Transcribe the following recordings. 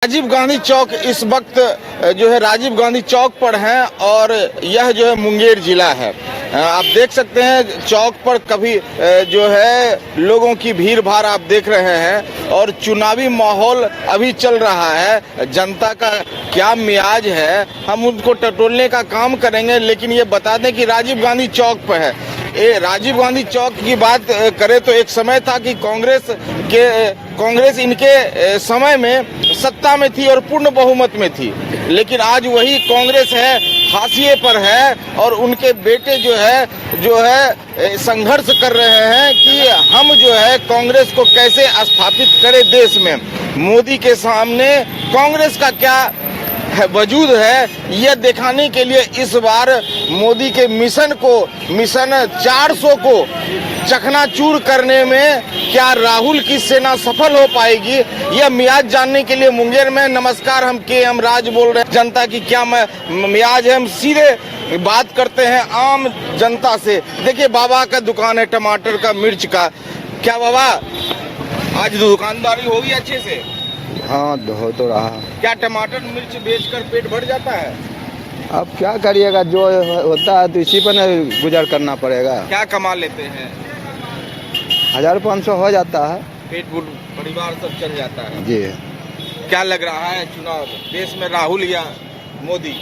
राजीव गांधी चौक इस वक्त जो है राजीव गांधी चौक पर हैं और यह जो है मुंगेर जिला है। आप देख सकते हैं चौक पर कभी जो है लोगों की भीड़ भाड़ आप देख रहे हैं और चुनावी माहौल अभी चल रहा है। जनता का क्या मियाज है हम उनको टटोलने का काम करेंगे, लेकिन ये बता दें कि राजीव गांधी चौक पर है। राजीव गांधी चौक की बात करें तो एक समय था कि कांग्रेस इनके समय में सत्ता में थी और पूर्ण बहुमत में थी, लेकिन आज वही कांग्रेस है हाशिए पर है और उनके बेटे जो है संघर्ष कर रहे हैं कि हम जो है कांग्रेस को कैसे स्थापित करें देश में। मोदी के सामने कांग्रेस का क्या वजूद है यह दिखाने के लिए इस बार मोदी के मिशन 400 को चकनाचूर करने में क्या राहुल की सेना सफल हो पाएगी, यह मियाज जानने के लिए मुंगेर में नमस्कार, हम के.एम. राज बोल रहे हैं। जनता की क्या मियाज है, हम सीधे बात करते हैं आम जनता से। देखिए बाबा का दुकान है टमाटर का, मिर्च का। क्या बाबा आज दुकानदारी होगी अच्छे से? हाँ हो तो रहा। क्या टमाटर मिर्च बेचकर पेट भर जाता है? अब क्या करिएगा, जो होता है तो इसी पर न गुजर करना पड़ेगा। क्या कमा लेते हैं? 1500 हो जाता है, पेट परिवार सब चल जाता है जी। क्या लग रहा है चुनाव देश में, राहुल या मोदी?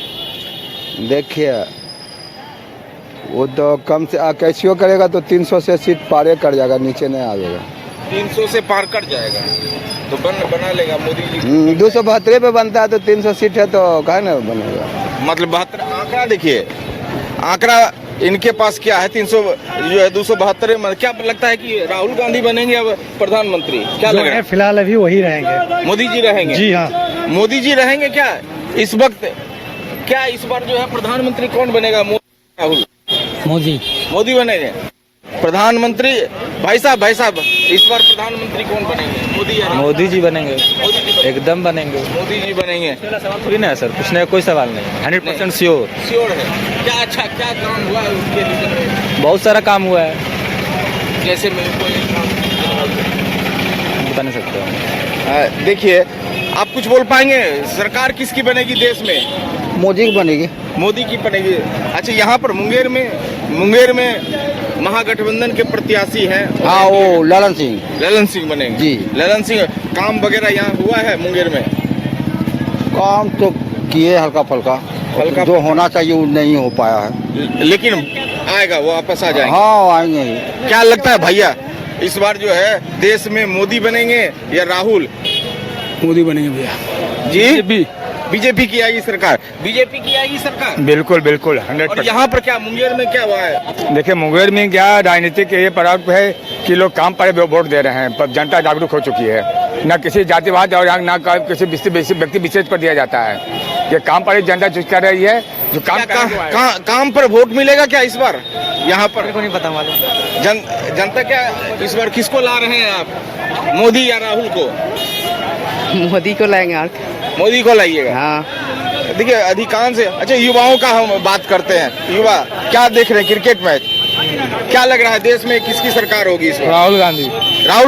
देखिए वो तो कम से कैसियो करेगा तो 300 से सीट पारे कर जाएगा, नीचे नहीं आएगा। 300 से पार कर जाएगा तो बना लेगा मोदी जी। 272 पे बनता है तो 300 सीट है तो कहे ना बनेगा। मतलब 72 आंकड़ा देखिए, आंकड़ा इनके पास क्या है 300 जो है 272 में। क्या लगता है कि राहुल गांधी बनेंगे अब प्रधानमंत्री? क्या लग रहा है? फिलहाल अभी वही रहेंगे, मोदी जी रहेंगे। जी हाँ, मोदी जी रहेंगे। क्या इस वक्त क्या इस बार जो है प्रधानमंत्री कौन बनेगा? राहुल मोदी बनेंगे प्रधानमंत्री? भाई साहब इस बार प्रधानमंत्री कौन बनेंगे, मोदी या मोदी जी बनेंगे? मोदी जी एकदम बनेंगे। मोदी जी बनेंगे। थोड़ी ना सर, कुछ नहीं, कोई सवाल नहीं, 100% श्योर है। क्या अच्छा क्या काम हुआ है उसके लिए? बहुत सारा काम हुआ है। जैसे मैं कोई बता नहीं सकते। देखिए आप कुछ बोल पाएंगे, सरकार किसकी बनेगी देश में? मोदी की बनेगी। मोदी की बनेगी। अच्छा यहाँ पर मुंगेर में महागठबंधन के प्रत्याशी हैं। हाँ वो ललन सिंह बनेंगे जी। ललन सिंह काम वगैरह यहाँ हुआ है मुंगेर में? काम तो किए हल्का फुल्का जो होना चाहिए वो नहीं हो पाया है, लेकिन आएगा, वो वापस आ जाएगा। हाँ आएंगे ही। क्या लगता है भैया इस बार जो है देश में मोदी बनेंगे या राहुल? मोदी बनेंगे भैया जी। बीजेपी की आएगी सरकार? बीजेपी की आएगी सरकार? बिल्कुल 100%। और यहाँ पर क्या मुंगेर में क्या हुआ है? देखिए मुंगेर में क्या राजनीतिक ये पराग है कि लोग काम पर वोट दे रहे हैं, पर जनता जागरूक हो चुकी है। न किसी जातिवाद और न किसी व्यक्ति विशेष पर दिया जाता है, ये काम पर जनता चूज कर रही है। जो काम पर वोट मिलेगा क्या इस बार यहाँ पर? नहीं पता मालूम। जनता क्या इस बार किसको ला रहे हैं आप, मोदी या राहुल को? मोदी को लाएंगे। मोदी को लाइएगा? हाँ। देखिए अधिकांश। अच्छा युवाओं का हम बात करते हैं, युवा क्या देख रहे हैं क्रिकेट मैच? क्या लग रहा है देश में किसकी सरकार होगी इस बार? राहुल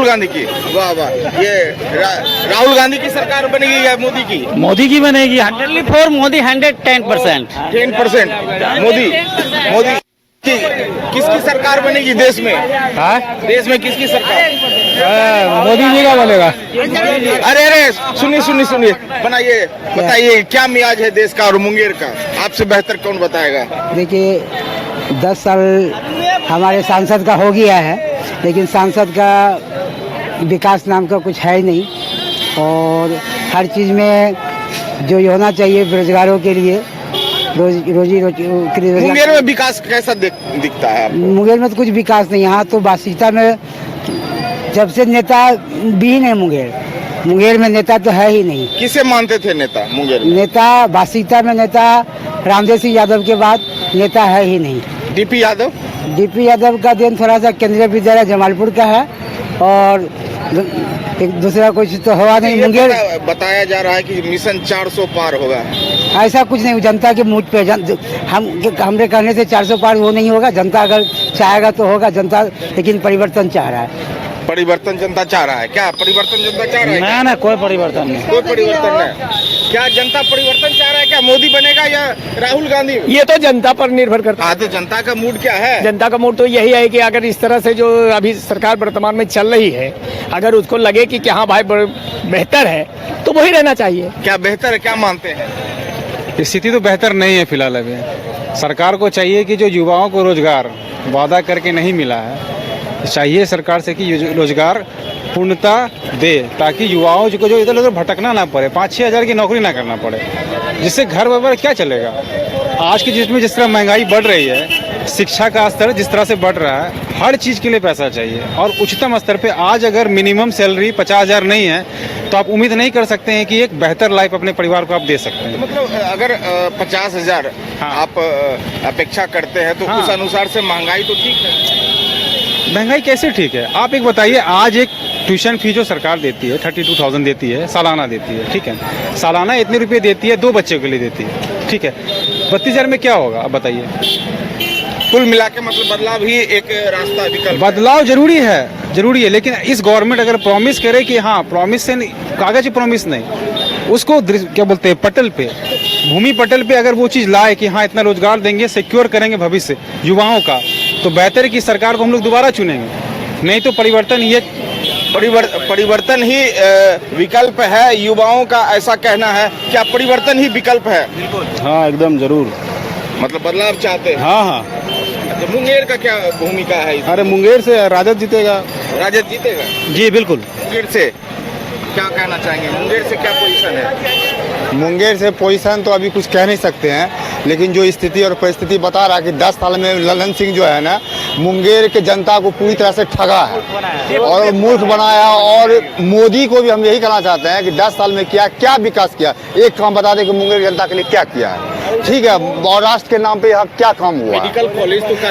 गांधी की। वाह वाह, ये राहुल गांधी की सरकार बनेगी या मोदी की? मोदी की बनेगी। 100% मोदी, 110%। 10% मोदी किसकी सरकार बनेगी देश में? देश में किसकी सरकार? मोदी जी का बनेगा। अरे सुनिए बताइए क्या मियाज है देश का और मुंगेर का? आपसे बेहतर कौन बताएगा? देखिए 10 साल हमारे सांसद का हो गया है, लेकिन सांसद का विकास नाम का कुछ है ही नहीं, और हर चीज़ में जो होना चाहिए बेरोजगारों के लिए रोजी मुंगेर में विकास कैसा दिखता है आपको? मुंगेर में तो कुछ विकास नहीं। यहाँ तो बासिता में जब से नेता भी नहीं, मुंगेर में नेता तो है ही नहीं। किसे मानते थे नेता मुंगेर में? नेता बासिता में नेता रामदेव सिंह यादव के बाद नेता है ही नहीं। डीपी यादव का देन थोड़ा सा केंद्रीय विद्यालय जमालपुर का है, और एक दूसरा कुछ तो हुआ नहीं। मुंगेर बताया जा रहा है कि मिशन 400 पार होगा। ऐसा कुछ नहीं, जनता के मूड पे हमरे कहने से 400 पार वो नहीं होगा। जनता अगर चाहेगा तो होगा, जनता लेकिन परिवर्तन चाह रहा है। परिवर्तन जनता चाह रहा है, क्या परिवर्तन जनता चाह रहा है? ना ना कोई परिवर्तन नहीं। कोई परिवर्तन नहीं। क्या जनता परिवर्तन चाह रहा है? क्या मोदी बनेगा या राहुल गांधी? ये तो जनता पर निर्भर करता है। तो जनता का मूड क्या है? जनता का मूड तो यही है कि अगर इस तरह से जो अभी सरकार वर्तमान में चल रही है, अगर उसको लगे कि हाँ भाई बेहतर है तो वही रहना चाहिए। क्या बेहतर है, क्या मानते हैं? स्थिति तो बेहतर नहीं है फिलहाल। अभी सरकार को चाहिए कि जो युवाओं को रोजगार वादा करके नहीं मिला है, चाहिए सरकार से कि रोजगार पूर्णता दे, ताकि युवाओं को जो इधर उधर भटकना ना पड़े, 5-6 हज़ार की नौकरी ना करना पड़े, जिससे घर बार क्या चलेगा। आज की जिसमें जिस तरह महंगाई बढ़ रही है, शिक्षा का स्तर जिस तरह से बढ़ रहा है, हर चीज़ के लिए पैसा चाहिए। और उच्चतम स्तर पे आज अगर मिनिमम सैलरी 50,000 नहीं है तो आप उम्मीद नहीं कर सकते हैं कि एक बेहतर लाइफ अपने परिवार को आप दे सकते हैं। मतलब अगर 50,000 आप अपेक्षा करते हैं तो उस अनुसार से महंगाई तो ठीक है। महंगाई कैसे ठीक है? आप एक बताइए, आज एक ट्यूशन फी जो सरकार देती है 32,000 देती है, सालाना देती है, ठीक है, सालाना इतने रुपए देती है, 2 बच्चों के लिए देती है, ठीक है, 32,000 में क्या होगा आप बताइए? कुल मिला के मतलब बदलाव ही एक रास्ता विकल्प। बदलाव जरूरी है, लेकिन इस गवर्नमेंट अगर प्रॉमिस करे कि हाँ, प्रॉमिस से कागज प्रॉमिस नहीं, उसको क्या बोलते हैं, पटल पे, भूमि पटल पे अगर वो चीज़ लाए कि हाँ इतना रोजगार देंगे, सिक्योर करेंगे भविष्य युवाओं का, तो बेहतर है कि सरकार को हम लोग दोबारा चुनेंगे। नहीं तो परिवर्तन ही विकल्प है, युवाओं का ऐसा कहना है। क्या परिवर्तन ही विकल्प है? हाँ एकदम जरूर। मतलब बदलाव चाहते हैं? हाँ। तो मुंगेर का क्या भूमिका है इसमें? अरे मुंगेर से राजद जीतेगा। राजद जीतेगा? जी बिल्कुल। मुंगेर से क्या कहना चाहेंगे? मुंगेर से क्या पोजीशन है? मुंगेर से पोजीशन तो अभी कुछ कह नहीं सकते हैं, लेकिन जो स्थिति और परिस्थिति बता रहा है कि 10 साल में ललन सिंह जो है ना, मुंगेर के जनता को पूरी तरह से ठगा है और मूर्ख बनाया। और मोदी को भी हम यही कहना चाहते हैं कि 10 साल में क्या विकास किया, एक काम बता दें कि मुंगेर जनता के लिए क्या किया है, ठीक है, और राष्ट्र के नाम पे यहाँ क्या काम हुआ।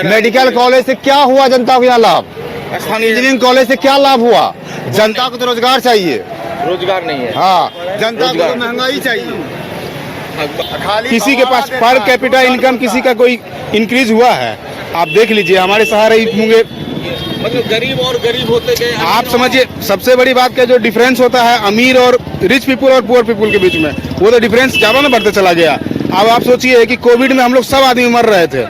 मेडिकल कॉलेज से क्या हुआ जनता को यहाँ लाभ? इंजीनियरिंग कॉलेज से क्या लाभ हुआ? जनता को तो रोजगार चाहिए, रोजगार नहीं है। हाँ, जनता को तो महंगाई चाहिए। किसी के पास पर कैपिटा इनकम किसी का कोई इंक्रीज हुआ है? आप देख लीजिए हमारे सहारे मुंगेर, मतलब गरीब और गरीब होते गए। आप समझिए, सबसे बड़ी बात का जो डिफरेंस होता है अमीर और रिच पीपुल और पुअर पीपुल के बीच में, वो तो डिफरेंस ज़्यादा ना बढ़ते चला गया। अब आप सोचिए कि कोविड में हम लोग सब आदमी मर रहे थे।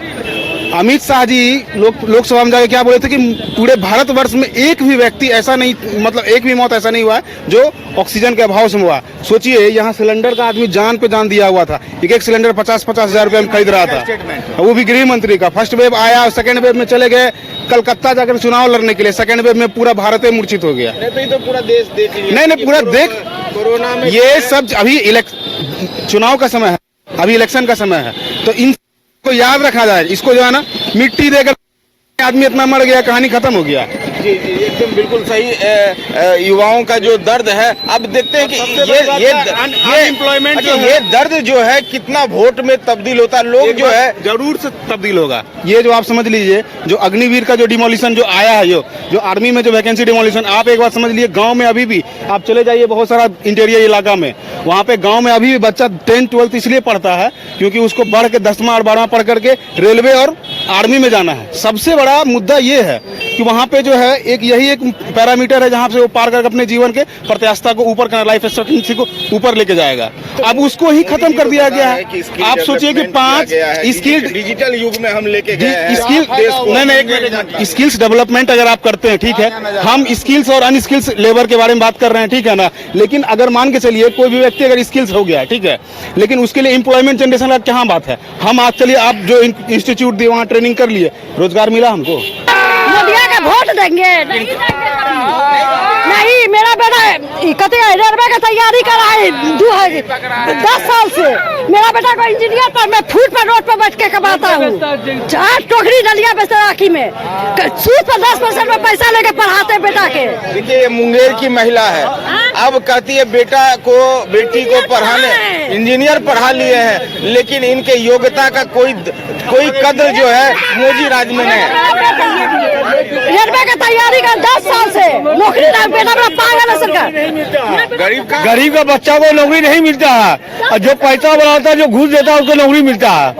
अमित शाह जी लोकसभा में जाके क्या बोले थे कि पूरे भारतवर्ष में एक भी व्यक्ति ऐसा नहीं, मतलब एक भी मौत ऐसा नहीं हुआ है जो ऑक्सीजन के अभाव से हुआ। सोचिए, यहाँ सिलेंडर का आदमी जान पे जान दिया हुआ था, एक सिलेंडर 50-50 हज़ार रुपये में खरीद रहा था, वो भी गृह मंत्री का। फर्स्ट वेव आया, सेकंड वेव में चले गए कलकत्ता जाकर चुनाव लड़ने के लिए, सेकंड वेव में पूरा भारत मूर्छित हो गया। तो पूरा देश देख लिया। नहीं पूरा देख, कोरोना में ये सब अभी चुनाव का समय है, अभी इलेक्शन का समय है, तो इन को याद रखा जाए। इसको जो है ना, मिट्टी देकर आदमी इतना मर गया, कहानी खत्म हो गया। जी एकदम बिल्कुल सही। युवाओं का जो दर्द है, अब देखते हैं कि ये दर्द जो है कितना वोट में तब्दील होता है। लोग जो है जरूर से तब्दील होगा। ये जो आप समझ लीजिए, जो अग्निवीर का जो डिमोलिशन जो आया है, जो आर्मी में जो वैकेंसी डिमोलिशन, आप एक बात समझ लिए, गांव में अभी भी आप चले जाइए बहुत सारा इंटीरियर इलाका में, वहाँ पे गाँव में अभी भी बच्चा 10th-12th इसलिए पढ़ता है क्योंकि उसको बढ़ के 10वां और 12वां पढ़ करके रेलवे और आर्मी में जाना है। सबसे बड़ा मुद्दा ये है कि वहाँ पे जो है यही एक पैरामीटर है जहाँ से वो पार करके अपने जीवन के प्रत्याशा को ऊपर करना, लाइफ एक्सपेक्टेंसी को ऊपर लेके जाएगा। अब उसको ही खत्म कर दिया गया है। आप सोचिए कि 5 स्किल, डिजिटल युग में हम लेके गए स्किल्स डेवलपमेंट अगर आप करते हैं, ठीक है, हम स्किल्स और अनस्किल्स लेबर के बारे में बात कर रहे हैं, ठीक है ना, लेकिन अगर मान के चलिए कोई भी व्यक्ति अगर स्किल्स हो गया है, ठीक है, लेकिन उसके लिए एम्प्लॉयमेंट जनरेशन का क्या बात है? हम आज चलिए, आप जो इंस्टीट्यूट दिए वहाँ ट्रेनिंग कर लिए, रोजगार मिला हमको? मोदिया का वोट देंगे? नहीं, मेरा बेटा रेलवे का तैयारी कर रहा है 10 साल से। मेरा बेटा को इंजीनियर पर, मैं फूट पर रोड पर बैठ के कमाता हूँ, 4 टोकरी डलिया बेचते राखी में, सूद पर 10% में पैसा लेके पढ़ाते बेटा के। देखिए, मुंगेर की महिला है, अब कहती है बेटी को पढ़ाने, इंजीनियर पढ़ा लिए हैं, लेकिन इनके योग्यता का कोई कद्र जो है मोदी राज में नहीं है। रेलवे का तैयारी कर 10 साल से, नौकरी ना, बेटा मेरा पागल है सरकार। गरीब का बच्चा को नौकरी नहीं मिलता है, और जो पैसा बनाता है, जो घूस देता है, उसको नौकरी मिलता है।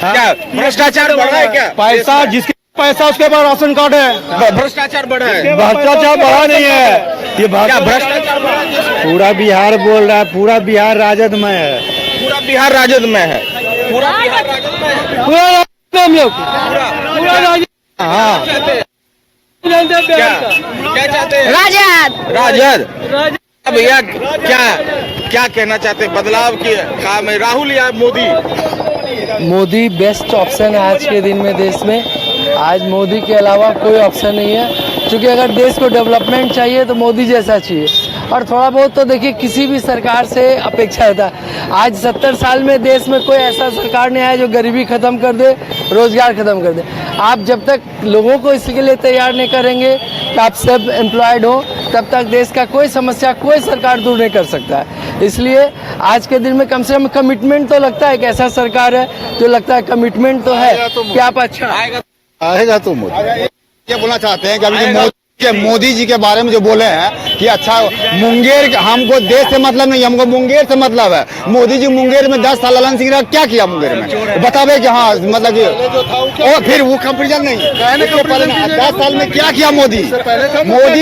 क्या भ्रष्टाचार बढ़ रहा है? क्या पैसा जिसके पैसा उसके पास राशन कार्ड है। भ्रष्टाचार बढ़ा है। भ्रष्टाचार बढ़ा नहीं है, ये क्या भ्रष्टाचार बढ़ा है? पूरा बिहार बोल रहा है, पूरा बिहार राजद में है। पूरा बिहार राजद में है। पूरा बिहार राजद में है। हाँ, क्या चाहते हैं? राजद राजद। अब भैया क्या कहना चाहते हैं? बदलाव की काम है, राहुल या मोदी? मोदी बेस्ट ऑप्शन है आज के दिन में देश में। आज मोदी के अलावा कोई ऑप्शन नहीं है, क्योंकि अगर देश को डेवलपमेंट चाहिए तो मोदी जैसा चाहिए। और थोड़ा बहुत तो देखिए किसी भी सरकार से अपेक्षा होता है। आज 70 साल में देश में कोई ऐसा सरकार नहीं आया जो गरीबी ख़त्म कर दे, रोज़गार ख़त्म कर दे। आप जब तक लोगों को इसके लिए तैयार नहीं करेंगे कि आप सब एम्प्लॉयड हो, तब तक देश का कोई समस्या कोई सरकार दूर नहीं कर सकता है। इसलिए आज के दिन में कम से कम कमिटमेंट तो लगता है कि ऐसा सरकार है जो लगता है कमिटमेंट तो है कि आप अच्छा आएगा तो मोदी। ये बोलना चाहते हैं कि अभी मोदी जी के बारे में जो बोले हैं कि अच्छा मुंगेर, हमको देश से मतलब नहीं, हमको मुंगेर से मतलब है। मोदी जी मुंगेर में 10 साल ललन सिंह क्या किया मुंगेर में, बतावे कि हाँ मतलब कि और फिर वो कंपेरिजन नहीं। 10 साल में क्या किया मोदी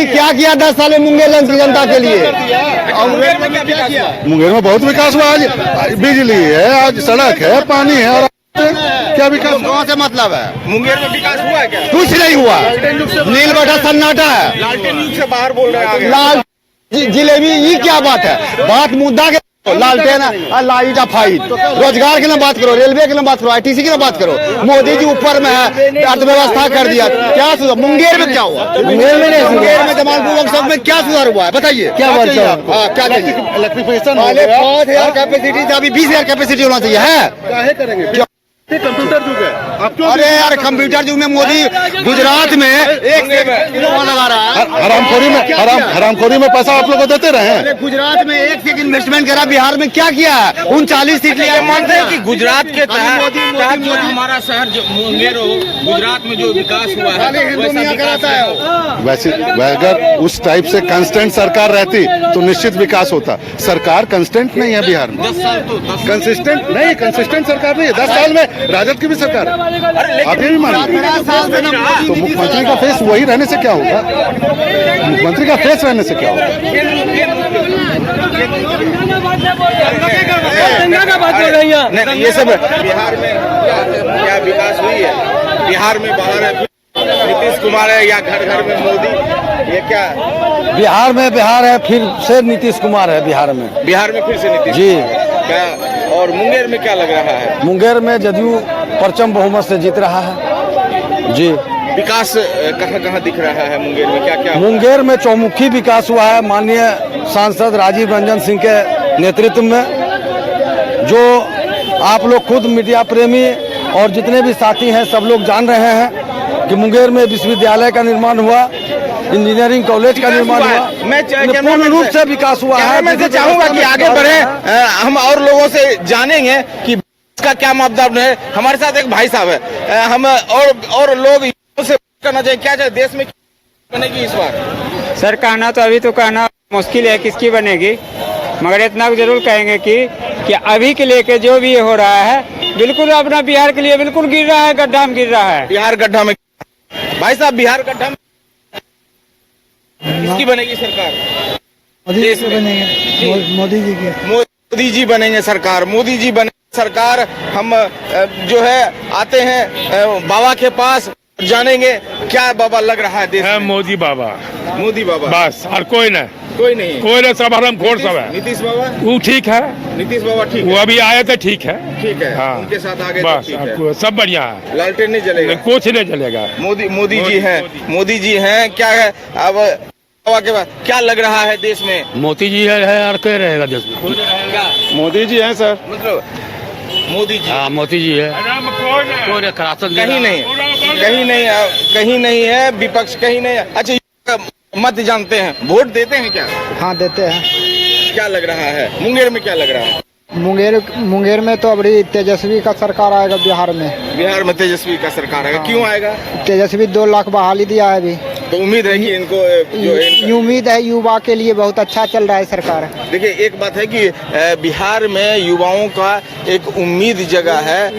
क्या किया 10 साल में मुंगेर जनता के लिए? मुंगेर में बहुत विकास हुआ। आज बिजली है, आज सड़क है, पानी है, और क्या विकास गाँव से मतलब है? मुंगेर में विकास हुआ है क्या? कुछ नहीं हुआ, नील बटा सन्नाटा है। लालटेन युग से बाहर बोल रहे हैं। लाल जिलेबी, ये क्या बात है? बात मुद्दा के लालटेन लाइट फाइट, रोजगार के लिए बात करो, रेलवे के लिए बात करो, ITC के लिए बात करो। मोदी जी ऊपर में है, अर्थव्यवस्था कर दिया। क्या सुधार मुंगेर में क्या हुआ? मुंगेर में नहीं, मुंगेर में जमालपुर सब में क्या सुधार हुआ है बताइए? क्या बात है? क्या इलेक्ट्रिफिकेशन? पहले 5000 कैपेसिटी था, अभी 20,000 कैपेसिटी होना चाहिए है। काहे करेंगे? कंप्यूटर युग है। अरे यार कंप्यूटर युग में मोदी गुजरात में एक लगा रहा है। हरामखोरी में पैसा आप लोग को देते रहे हैं। गुजरात में एक से इन्वेस्टमेंट करा, बिहार में क्या किया है? 39 सीट लिया। मानते हैं कि गुजरात के तहत जो हमारा शहर जो मुंगेर हो, गुजरात में जो विकास हुआ है वैसा विकास है। वैसे अगर उस टाइप से कंस्टेंट सरकार रहती तो निश्चित विकास होता। सरकार कंस्टेंट नहीं है बिहार में, 10 साल तो कंसिस्टेंट नहीं, कंसिस्टेंट सरकार नहीं है। 10 साल में राजद की भी सरकार, आप ये भी मानिए। तो मुख्यमंत्री का फेस वही रहने से क्या होगा? मुख्यमंत्री का फेस रहने से क्या होगा? नहीं, ये सब बिहार में क्या विकास हुई है? बिहार में बाहर नीतीश कुमार है या घर घर में मोदी? ये क्या बिहार में बिहार है, फिर से नीतीश कुमार है बिहार में। बिहार में फिर से नीतीश जी। क्या? और मुंगेर में क्या लग रहा है? मुंगेर में जदयू परचम बहुमत से जीत रहा है जी। विकास कहाँ कहाँ दिख रहा है मुंगेर में? क्या क्या? मुंगेर में चौमुखी विकास हुआ है माननीय सांसद राजीव रंजन सिंह के नेतृत्व में, जो आप लोग खुद मीडिया प्रेमी और जितने भी साथी हैं सब लोग जान रहे हैं कि मुंगेर में विश्वविद्यालय का निर्माण हुआ, इंजीनियरिंग कॉलेज का निर्माण हुआ, मैं पूर्ण रूप से विकास हुआ है। मैं से चाहूंगा कि आगे बढ़े, हम और लोगों से जानेंगे कि इसका क्या मापदंड है। हमारे साथ एक भाई साहब है, हम और लोग से करना चाहिए क्या चाहिए देश में बनेगी इस बार? सर कहना तो अभी तो कहना मुश्किल है किसकी बनेगी, मगर इतना जरूर कहेंगे कि अभी के लेके जो भी हो रहा है बिल्कुल अपना बिहार के लिए बिल्कुल गिर रहा है, गड्ढा में गिर रहा है। बिहार गड्ढा में? भाई साहब बिहार गड्ढा में किसकी बनेगी सरकार? देश में मोदी जी की। मोदी जी बनेंगे सरकार, मोदी जी बनेंगे सरकार। हम जो है आते हैं बाबा के पास, जानेंगे क्या बाबा लग रहा है देश में? मोदी बाबा, मोदी बाबा बस और कोई नहीं, कोई नहीं, कोई नहीं, सब हरामखोर सब है। नीतीश बाबा? वो ठीक है, नीतीश बाबा ठीक वो अभी आए थे, ठीक है, ठीक है, हाँ, उनके साथ आगे तो बस ठीक है। सब बढ़िया है, लालटेन नहीं जलेगा, कुछ नहीं चलेगा। मोदी जी हैं, मोदी जी हैं। क्या है अब बाबा के बाद क्या लग रहा है देश में? मोदी जी है और क्या रहेगा देश में? क्या मोदी जी हैं सर, मतलब मोदी जी? हाँ मोदी जी है, कहीं नहीं, कहीं नहीं है विपक्ष, कहीं नहीं है। अच्छा मत जानते हैं, वोट देते हैं क्या? हाँ देते हैं। क्या लग रहा है मुंगेर में? क्या लग रहा है मुंगेर में तो अभी तेजस्वी का सरकार आएगा बिहार में। बिहार में तेजस्वी का सरकार आएगा? क्यों आएगा? तेजस्वी 2 लाख बहाली दिया है अभी, तो उम्मीद है कि इनको जो है उम्मीद है युवा के लिए बहुत अच्छा चल रहा है सरकार। देखिए एक बात है कि बिहार में युवाओं का एक उम्मीद जगह है,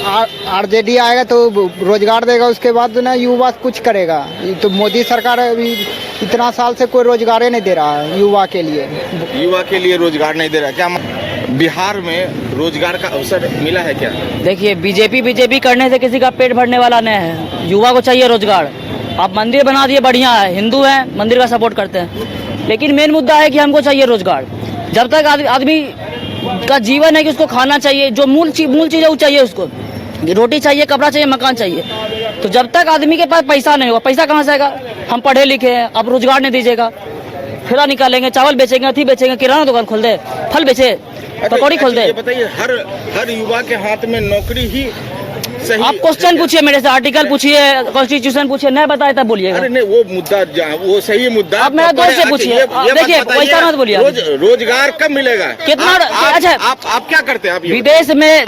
आरजेडी आएगा तो रोजगार देगा, उसके बाद ना युवा कुछ करेगा। तो मोदी सरकार अभी इतना साल से कोई रोजगार नहीं दे रहा है युवा के लिए। युवा के लिए रोजगार नहीं दे रहा, क्या बिहार में रोजगार का अवसर मिला है क्या? देखिए बीजेपी करने से किसी का पेट भरने वाला नहीं है। युवा को चाहिए रोजगार। आप मंदिर बना दिए, बढ़िया है, हिंदू हैं, मंदिर का सपोर्ट करते हैं, लेकिन मेन मुद्दा है कि हमको चाहिए रोजगार। जब तक आदमी का जीवन है कि उसको खाना चाहिए, जो मूल चीज़ है वो चाहिए उसको, रोटी चाहिए, कपड़ा चाहिए, मकान चाहिए। तो जब तक आदमी के पास पैसा नहीं होगा, पैसा कहाँ से आएगा? हम पढ़े लिखे हैं, आप रोजगार नहीं दीजिएगा, ठेला निकालेंगे, चावल बेचेंगे, अथी बेचेंगे, किराना दुकान खोल दे, फल बेचे, पकौड़ी खोल दे। बताइए, हर युवा के हाथ में नौकरी ही सही। आप क्वेश्चन पूछिए मेरे से, आर्टिकल पूछिए, कॉन्स्टिट्यूशन पूछिए, नहीं बताए तब बोलिएगा। अरे नहीं, वो मुद्दा वो सही मुद्दा। आप मेरा दोस्त से पूछिए, देखिए पैसा मत बोलिए। रोजगार कब मिलेगा? कितना? अच्छा आप क्या करते हैं? आप विदेश में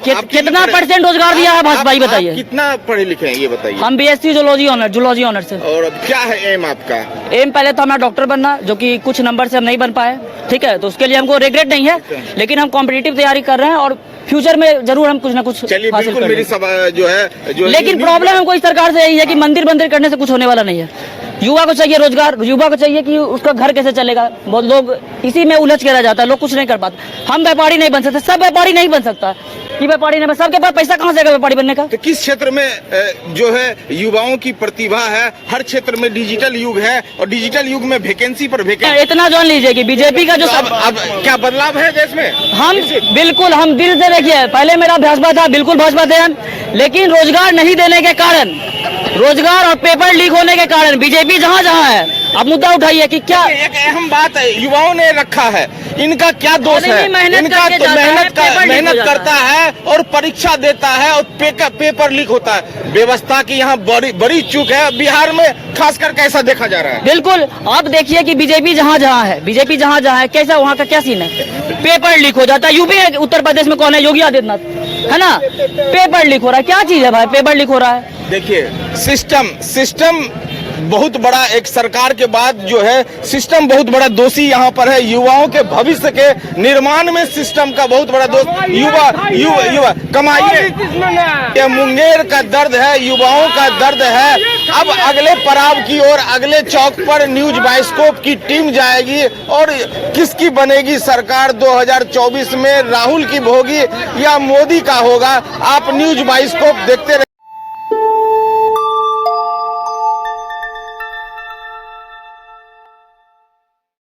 कितना % रोजगार दिया है भाजपा, बताइए। कितना पढ़े लिखे हैं ये बताइए। हम BSc जूलॉजी ऑनर से। और क्या है एम आपका? एम पहले तो हमारा डॉक्टर बनना, जो कि कुछ नंबर से हम नहीं बन पाए, ठीक है, तो उसके लिए हमको रिग्रेट नहीं है, लेकिन हम कॉम्पिटिटिव तैयारी कर रहे हैं और फ्यूचर में जरूर हम कुछ ना कुछ हासिल करेंगे। लेकिन प्रॉब्लम हमको इस सरकार से यही है कि मंदिर करने से कुछ होने वाला नहीं है। युवा को चाहिए रोजगार, युवा को चाहिए कि उसका घर कैसे चलेगा। बहुत लोग इसी में उलझ के रह जाता है, लोग कुछ नहीं कर पाते। हम व्यापारी नहीं बन सकते, सब व्यापारी नहीं बन सकता कि व्यापारी नहीं बन, सबके पास पैसा कहाँ से आएगा व्यापारी बनने का? तो किस क्षेत्र में जो है युवाओं की प्रतिभा है? हर क्षेत्र में डिजिटल युग है और डिजिटल युग में वैकेंसी पर वैकेंसी। इतना जान लीजिए कि बीजेपी का जो अब क्या बदलाव है देश में? हम बिल्कुल, हम दिल से देखिए, पहले मेरा भाजपा था, बिल्कुल भाजपा थे हम, लेकिन रोजगार नहीं देने के कारण, रोजगार और पेपर लीक होने के कारण बीजेपी जहाँ है। अब मुद्दा उठाइए कि क्या एक अहम बात है, युवाओं ने रखा है, इनका क्या दोष है? मेहनत करता है और परीक्षा देता है और पेपर लीक होता है। व्यवस्था की यहाँ बड़ी चूक है बिहार में, खासकर कैसा देखा जा रहा है? बिल्कुल, आप देखिए कि बीजेपी जहाँ है, कैसा वहाँ का क्या सीन है? पेपर लीक हो जाता है। यूपी उत्तर प्रदेश में कौन है? योगी आदित्यनाथ, है ना? पेपर लीक हो रहा है, क्या चीज है भाई पेपर लीक हो रहा है? देखिए, सिस्टम बहुत बड़ा, एक सरकार के बाद जो है सिस्टम बहुत बड़ा दोषी यहाँ पर है। युवाओं के भविष्य के निर्माण में सिस्टम का बहुत बड़ा दोष युवा कमाइए। ये मुंगेर का दर्द है, युवाओं का दर्द है। अब अगले पड़ाव की ओर, अगले चौक पर न्यूज बाइस्कोप की टीम जाएगी और किसकी बनेगी सरकार 2024 में? राहुल की होगी या मोदी का होगा? आप न्यूज बाइस्कोप देखते रहिए।